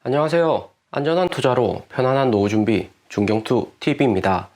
안녕하세요. 안전한 투자로 편안한 노후 준비 중경투 TV입니다.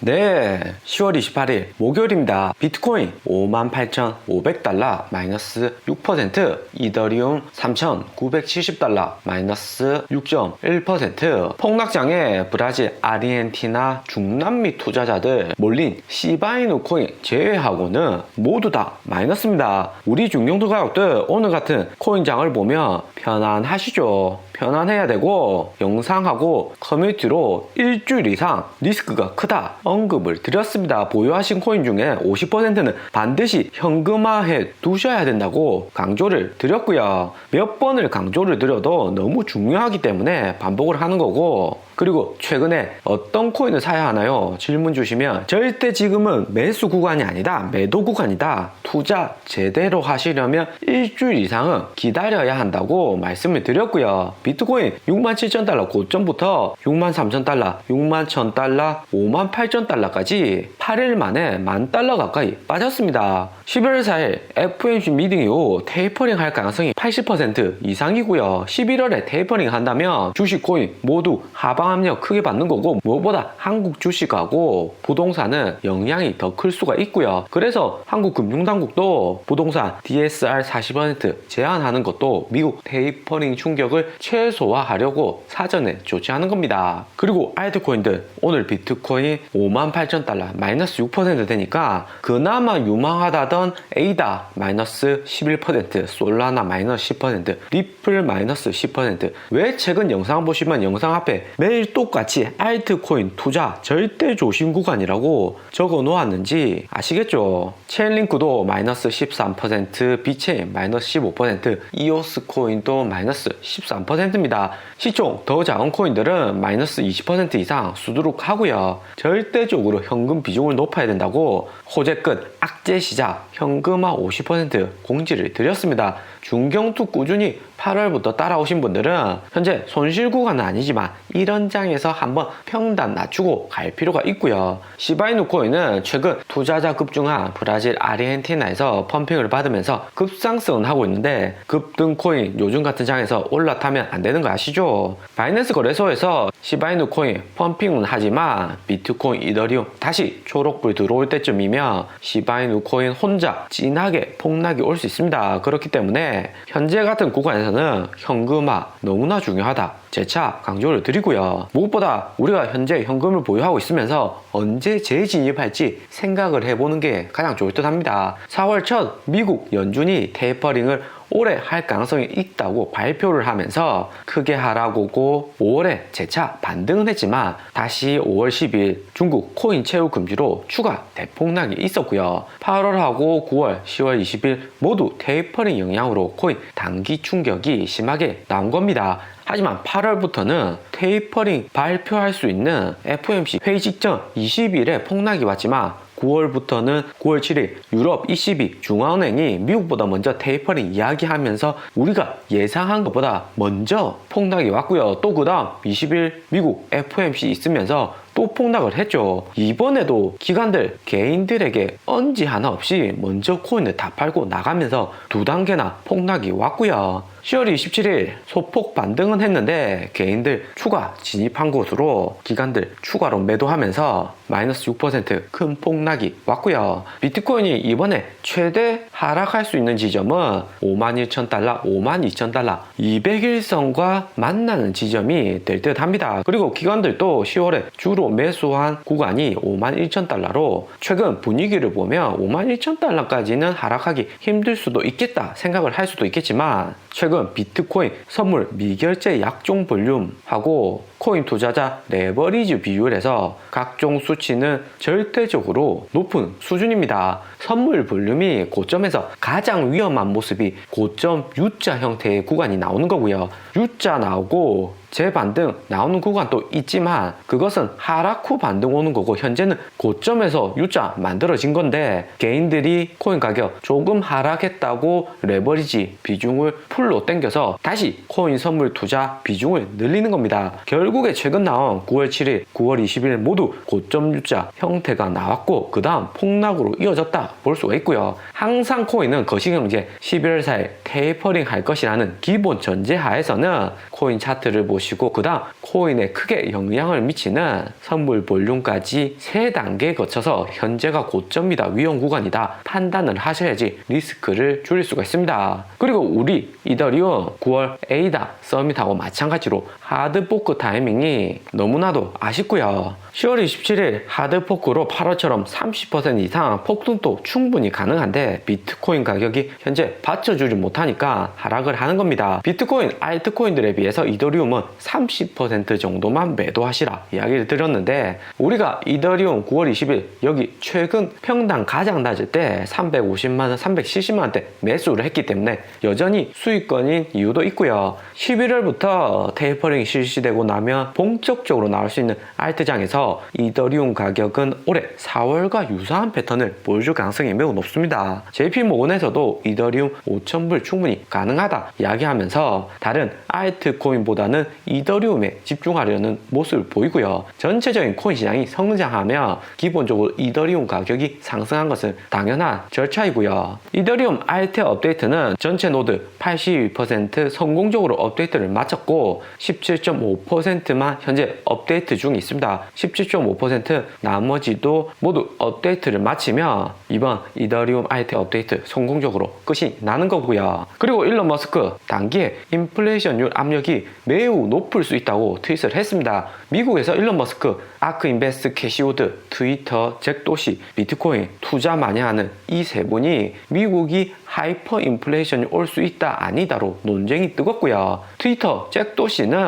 네, 10월 28일 목요일입니다. 비트코인 58,500달러 마이너스 6%, 이더리움 3,970달러 마이너스 6.1%. 폭락장에 브라질, 아르헨티나, 중남미 투자자들 몰린 시바이누 코인 제외하고는 모두 다 마이너스입니다. 우리 중경투 가격들 오늘 같은 코인장을 보면 편안하시죠? 편안해야 되고, 영상하고 커뮤니티로 일주일 이상 리스크가 크다 언급을 드렸습니다. 보유하신 코인 중에 50%는 반드시 현금화해 두셔야 된다고 강조를 드렸고요. 몇 번을 강조를 드려도 너무 중요하기 때문에 반복을 하는 거고, 그리고 최근에 어떤 코인을 사야 하나요? 질문 주시면 절대 지금은 매수 구간이 아니다, 매도 구간이다. 투자 제대로 하시려면 일주일 이상은 기다려야 한다고 말씀을 드렸고요. 비트코인 67,000달러 고점부터 63,000달러, 61,000달러, 58,000달러까지 8일 만에 10,000달러 가까이 빠졌습니다. 11월 4일 FOMC 미팅 이후 테이퍼링 할 가능성이 80% 이상이고요. 11월에 테이퍼링 한다면 주식 코인 모두 하방 압력 크게 받는 거고, 무엇보다 한국 주식하고 부동산은 영향이 더 클 수가 있고요. 그래서 한국금융당국도 부동산 DSR 40% 제한하는 것도 미국 테이퍼링 충격을 최소화하려고 사전에 조치하는 겁니다. 그리고 알트코인들 오늘 비트코인 58,000달러 마이너스 6% 되니까 그나마 유망하다던 에이다 마이너스 11%, 솔라나 마이너스 10%, 리플 마이너스 10%. 왜 최근 영상 보시면 영상 앞에 매일 똑같이 알트코인 투자 절대 조심 구간이라고 적어 놓았는지 아시겠죠? 체인링크도 마이너스 13%, 비체인 마이너스 15%, 이오스 코인도 마이너스 13%입니다. 시총 더 작은 코인들은 마이너스 20% 이상 수두룩 하고요. 절대적으로 현금 비중을 높여야 된다고 호재 끝 악재 시작 현금화 50% 공지를 드렸습니다. 중경투 꾸준히 8월부터 따라오신 분들은 현재 손실 구간은 아니지만 이런 장에서 한번 평단 낮추고 갈 필요가 있고요. 시바이누 코인은 최근 투자자 급증한 브라질, 아르헨티나에서 펌핑을 받으면서 급상승은 하고 있는데, 급등 코인 요즘 같은 장에서 올라타면 안 되는 거 아시죠? 바이낸스 거래소에서 시바이누 코인 펌핑은 하지만 비트코인, 이더리움 다시 초록불 들어올 때쯤이면 시바이누 코인 혼자 진하게 폭락이 올 수 있습니다. 그렇기 때문에 현재 같은 구간에서는 현금화 너무나 중요하다 재차 강조를 드리고요. 무엇보다 우리가 현재 현금을 보유하고 있으면서 언제 재진입할지 생각을 해보는 게 가장 좋을 듯 합니다. 4월 첫 미국 연준이 테이퍼링을 올해 할 가능성이 있다고 발표를 하면서 크게 하라고고 5월에 재차 반등은 했지만 다시 5월 10일 중국 코인 채굴 금지로 추가 대폭락이 있었고요. 8월하고 9월, 10월 20일 모두 테이퍼링 영향으로 코인 단기 충격이 심하게 나온 겁니다. 하지만 8월부터는 테이퍼링 발표할 수 있는 FOMC 회의 직전 20일에 폭락이 왔지만 9월부터는 9월 7일 유럽 ECB 중앙은행이 미국보다 먼저 테이퍼링 이야기하면서 우리가 예상한 것보다 먼저 폭락이 왔고요. 또 그 다음 20일 미국 FOMC 있으면서 또 폭락을 했죠. 이번에도 기관들 개인들에게 언지 하나 없이 먼저 코인을 다 팔고 나가면서 두 단계나 폭락이 왔고요. 10월 27일 소폭 반등은 했는데 개인들 추가 진입한 곳으로 기관들 추가로 매도하면서 마이너스 6% 큰 폭락이 왔고요. 비트코인이 이번에 최대 하락할 수 있는 지점은 51,000달러, 52,000달러 200일선과 만나는 지점이 될 듯 합니다. 그리고 기관들도 10월에 주로 매수한 구간이 51,000달러로 최근 분위기를 보면 51,000달러까지는 하락하기 힘들 수도 있겠다 생각을 할 수도 있겠지만, 최근 비트코인 선물 미결제 약종 볼륨하고 코인 투자자 레버리지 비율에서 각종 수치는 절대적으로 높은 수준입니다. 선물 볼륨이 고점에서 가장 위험한 모습이 고점 U자 형태의 구간이 나오는 거고요. U자 나오고 재반등 나오는 구간도 있지만 그것은 하락 후 반등 오는 거고, 현재는 고점에서 U자 만들어진 건데 개인들이 코인 가격 조금 하락했다고 레버리지 비중을 풀로 당겨서 다시 코인 선물 투자 비중을 늘리는 겁니다. 결국에 최근 나온 9월 7일, 9월 20일 모두 고점 U자 형태가 나왔고 그 다음 폭락으로 이어졌다 볼 수가 있고요. 항상 코인은 거시경제 11월 4일 테이퍼링 할 것이라는 기본 전제 하에서는 코인 차트를 살펴보시고 그 다음 코인에 크게 영향을 미치는 선물 볼륨까지 3단계에 거쳐서 현재가 고점이다, 위험 구간이다 판단을 하셔야지 리스크를 줄일 수가 있습니다. 그리고 우리 이더리움 9월 에이다 서밋하고 마찬가지로 하드포크 타이밍이 너무나도 아쉽고요. 10월 27일 하드포크로 8월처럼 30% 이상 폭등도 충분히 가능한데 비트코인 가격이 현재 받쳐주지 못하니까 하락을 하는 겁니다. 비트코인, 알트코인들에 비해서 이더리움은 30% 정도만 매도하시라 이야기를 드렸는데 우리가 이더리움 9월 20일 여기 최근 평당 가장 낮을 때 350만원, 370만원대 매수를 했기 때문에 여전히 수익권인 이유도 있고요. 11월부터 테이퍼링이 실시되고 나면 본격적으로 나올 수 있는 알트장에서 이더리움 가격은 올해 4월과 유사한 패턴을 보여줄 가능성이 매우 높습니다. JP모건에서도 이더리움 5,000불 충분히 가능하다 이야기하면서 다른 알트코인보다는 이더리움에 집중하려는 모습을 보이고요. 전체적인 코인 시장이 성장하며 기본적으로 이더리움 가격이 상승한 것은 당연한 절차이고요. 이더리움 알트 업데이트는 전체 노드 82% 성공적으로 업데이트를 마쳤고 17.5%만 현재 업데이트 중에 있습니다. 17.5% 나머지도 모두 업데이트를 마치며 이번 이더리움 알트 업데이트 성공적으로 끝이 나는 거고요. 그리고 일론 머스크 단기에 인플레이션율 압력이 매우 높을 수 있다고 트윗을 했습니다. 미국에서 일론 머스크, 아크 인베스트, 캐시우드, 트위터, 잭 도시, 비트코인 투자 많이 하는 이 세 분이 미국이 하이퍼 인플레이션이 올 수 있다 아니다로 논쟁이 뜨겁고요. 트위터 잭 도시는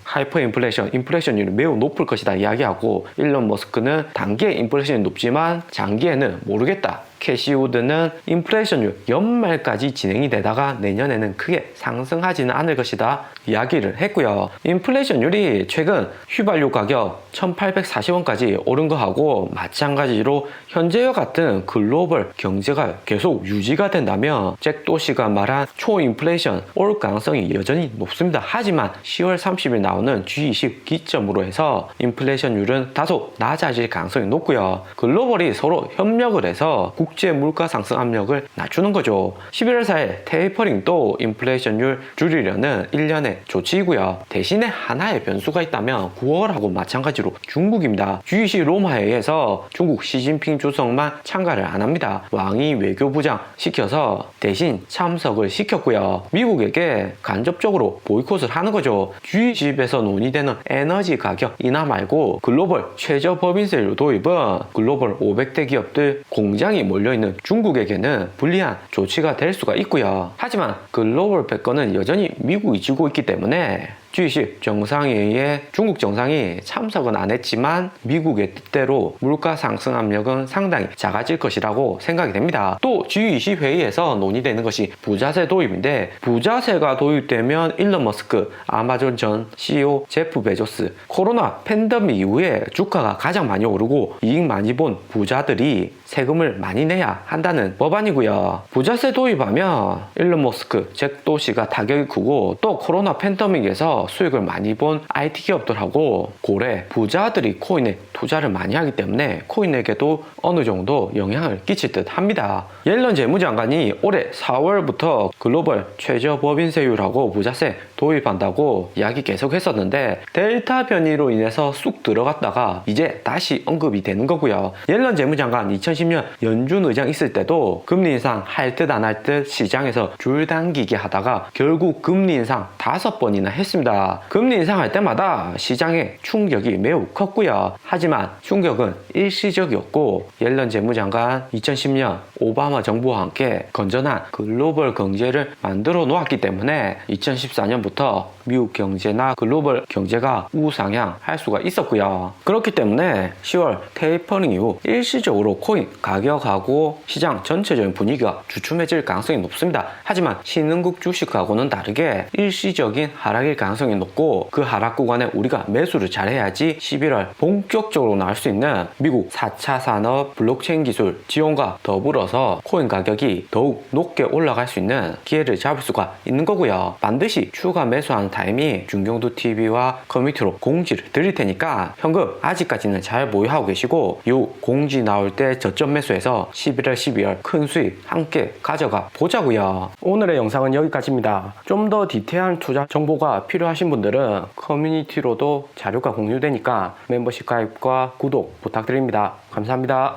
하이퍼 인플레이션율이 매우 높을 것이다 이야기하고 일론 머스크는 단기에 인플레이션이 높지만 장기에는 모르겠다. 캐시우드는 인플레이션율 연말까지 진행이 되다가 내년에는 크게 상승하지는 않을 것이다 이야기를 했고요. 인플레이션율이 최근 휘발유 가격 1840원까지 오른 거하고 마찬가지로 현재와 같은 글로벌 경제가 계속 유지가 된다면 잭 도시가 말한 초인플레이션 올 가능성이 여전히 높습니다. 하지만 10월 30일 나오는 G20 기점으로 해서 인플레이션율은 다소 낮아질 가능성이 높고요. 글로벌이 서로 협력을 해서 국제 물가 상승 압력을 낮추는 거죠. 11월 4일 테이퍼링도 인플레이션율 줄이려는 일련의 조치이고요. 대신에 하나의 변수가 있다면 9월하고 마찬가지로 중국입니다. G20 로마회의에서 중국 시진핑 주석만 참가를 안 합니다. 왕이 외교부장 시켜서 대신 참석을 시켰고요. 미국에게 간접적으로 보이콧을 하는 거죠. G20에서 논의되는 에너지 가격 인하 말고 글로벌 최저 법인세율 도입은 글로벌 500대 기업들 공장이 몰려있는 중국에게는 불리한 조치가 될 수가 있고요. 하지만 글로벌 패권은 여전히 미국이 쥐고 있기 때문에 G20 정상회의에 중국 정상이 참석은 안 했지만 미국의 뜻대로 물가 상승 압력은 상당히 작아질 것이라고 생각이 됩니다. 또 G20 회의에서 논의되는 것이 부자세 도입인데 부자세가 도입되면 일론 머스크, 아마존 전 CEO 제프 베조스, 코로나 팬데믹 이후에 주가가 가장 많이 오르고 이익 많이 본 부자들이 세금을 많이 내야 한다는 법안이고요. 부자세 도입하면 일론 머스크, 잭 도시가 타격이 크고 또 코로나 팬데믹에서 수익을 많이 본 IT 기업들하고 고래 부자들이 코인에 투자를 많이 하기 때문에 코인에게도 어느 정도 영향을 끼칠 듯 합니다. 옐런 재무장관이 올해 4월부터 글로벌 최저 법인세율하고 부자세 도입한다고 이야기 계속 했었는데 델타 변이로 인해서 쑥 들어갔다가 이제 다시 언급이 되는 거고요. 옐런 재무장관 2010년 연준 의장 있을 때도 금리 인상 할 듯 안 할 듯 시장에서 줄 당기게 하다가 결국 금리 인상 5번이나 했습니다. 금리 인상할 때마다 시장의 충격이 매우 컸고요. 하지만 충격은 일시적이었고 옐런 재무장관 2010년 오바마 정부와 함께 건전한 글로벌 경제를 만들어 놓았기 때문에 2014년부터 미국 경제나 글로벌 경제가 우상향할 수가 있었고요. 그렇기 때문에 10월 테이퍼링 이후 일시적으로 코인 가격하고 시장 전체적인 분위기가 주춤해질 가능성이 높습니다. 하지만 신흥국 주식하고는 다르게 일시적인 하락일 가능성이 높고 그 하락 구간에 우리가 매수를 잘해야지 11월 본격적으로 나올 수 있는 미국 4차 산업 블록체인 기술 지원과 더불어서 코인 가격이 더욱 높게 올라갈 수 있는 기회를 잡을 수가 있는 거고요. 반드시 추가 매수하는 타이밍 중경두TV와 커뮤니티로 공지를 드릴 테니까 현금 아직까지는 잘 보유하고 계시고 이 공지 나올 때 저점 매수해서 11월 12월 큰 수익 함께 가져가 보자고요. 오늘의 영상은 여기까지입니다. 좀 더 디테일한 투자 정보가 필요한 필요하신 분들은 커뮤니티로도 자료가 공유되니까 멤버십 가입과 구독 부탁드립니다. 감사합니다.